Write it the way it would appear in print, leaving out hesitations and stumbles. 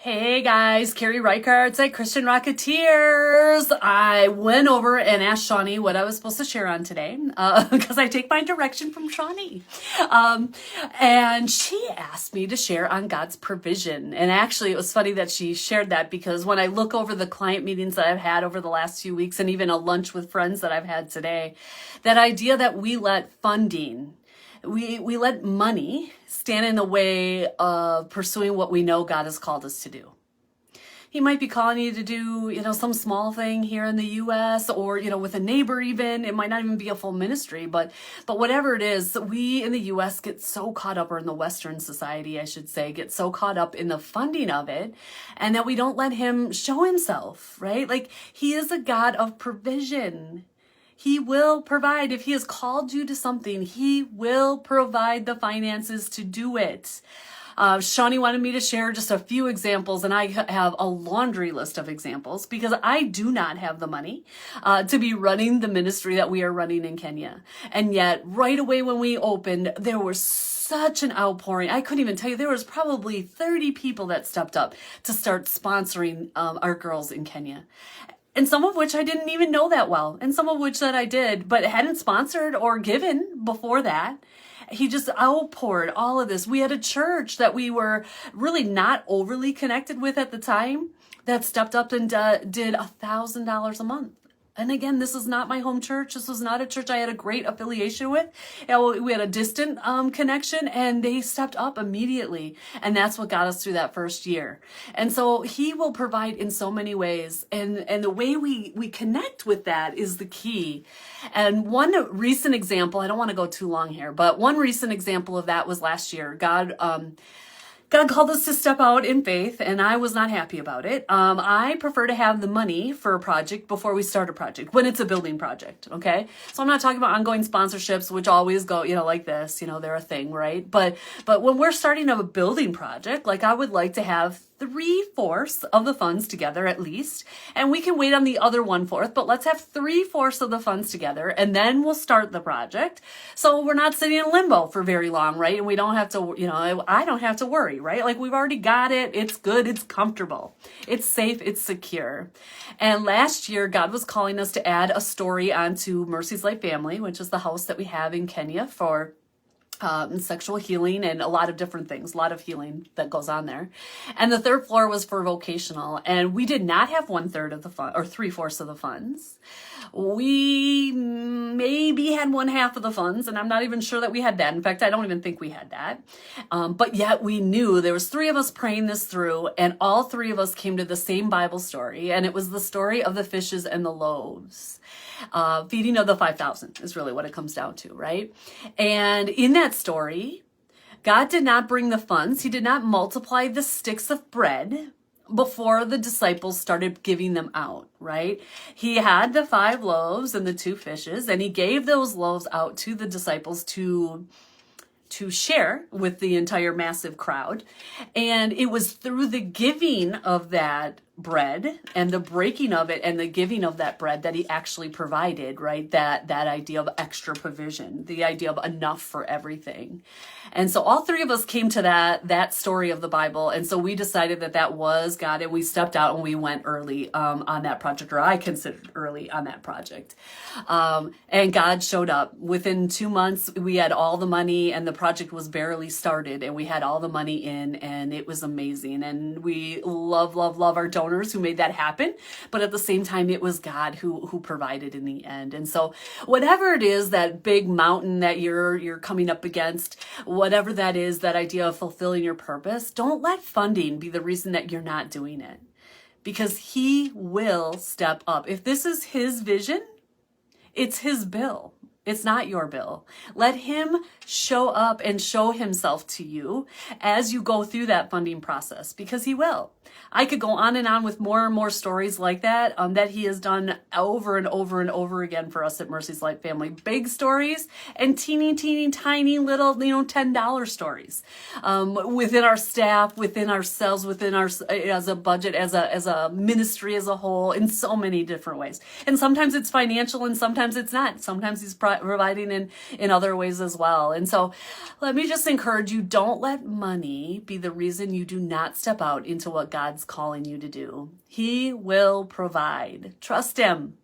Hey guys, Carrie Reichardt's at Christian Rocketeers. I went over and asked Shawnee what I was supposed to share on today because I take my direction from Shawnee. And she asked me to share on God's provision. And actually, it was funny that she shared that because when I look over the client meetings that I've had over the last few weeks and even a lunch with friends that I've had today, that idea that we let funding, we let money stand in the way of pursuing what we know God has called us to do. He might be calling you to do, some small thing here in the U.S. or, with a neighbor even. It might not even be a full ministry, but whatever it is, we in the U.S. get so caught up, or in the Western society, I should say, get so caught up in the funding of it, and that we don't let him show himself, right? Like, he is a God of provision. He will provide. If he has called you to something, he will provide the finances to do it. Shawnee wanted me to share just a few examples, and I have a laundry list of examples because I do not have the money to be running the ministry that we are running in Kenya. And yet, right away when we opened, there was such an outpouring. I couldn't even tell you, there was probably 30 people that stepped up to start sponsoring our girls in Kenya. And some of which I didn't even know that well, and some of which that I did, but hadn't sponsored or given before that. He just outpoured all of this. We had a church that we were really not overly connected with at the time that stepped up and did $1,000 a month. And again, this is not my home church. This was not a church I had a great affiliation with. We had a distant connection, and they stepped up immediately. And that's what got us through that first year. And so he will provide in so many ways. And the way we connect with that is the key. And one recent example, I don't want to go too long here, but one recent example of that was last year. God called us to step out in faith, and I was not happy about it. I prefer to have the money for a project before we start a project, when it's a building project, okay? So I'm not talking about ongoing sponsorships, which always go, like this, they're a thing, right? But when we're starting a building project, like I would like to have 3/4 of the funds together at least, and we can wait on the other 1/4, but let's have 3/4 of the funds together, and then we'll start the project. So we're not sitting in limbo for very long, right? And we don't have to, I don't have to worry, right? Like, we've already got it. It's good. It's comfortable. It's safe. It's secure. And last year, God was calling us to add a story onto Mercy's Life Family, which is the house that we have in Kenya for sexual healing and a lot of different things, a lot of healing that goes on there. And the third floor was for vocational. And we did not have 1/3 of the fund, or 3/4 of the funds. We maybe had 1/2 of the funds, and I'm not even sure that we had that. In fact, I don't even think we had that. But yet we knew there was 3 of us praying this through, and all 3 of us came to the same Bible story. And it was the story of the fishes and the loaves. Feeding of the 5,000 is really what it comes down to, right? And in that story, God did not bring the funds. He did not multiply the sticks of bread before the disciples started giving them out, right? He had the 5 loaves and the 2 fishes, and he gave those loaves out to the disciples to share with the entire massive crowd. And it was through the giving of that bread and the breaking of it and the giving of that bread that he actually provided, right? That idea of extra provision, the idea of enough for everything. And so all 3 of us came to that story of the Bible. And so we decided that was God, and we stepped out and we went early on that project, or I considered early on that project. And God showed up. Within 2 months, we had all the money, and the project was barely started, and we had all the money in, and it was amazing. And we love our donors who made that happen, but at the same time, it was God who provided in the end. And so whatever it is, that big mountain that you're coming up against, whatever that is, that idea of fulfilling your purpose, don't let funding be the reason that you're not doing it, because he will step up. If this is his vision, it's his bill. It's not your bill. Let him show up and show himself to you as you go through that funding process, because he will. I could go on and on with more and more stories like that, that he has done over and over and over again for us at Mercy's Life Family. Big stories and teeny, tiny little, $10 stories, within our staff, within ourselves, within our, as a budget, as a ministry as a whole, in so many different ways. And sometimes it's financial and sometimes it's not. Sometimes he's providing in other ways as well. And so let me just encourage you, don't let money be the reason you do not step out into what God God's calling you to do. He will provide. Trust him.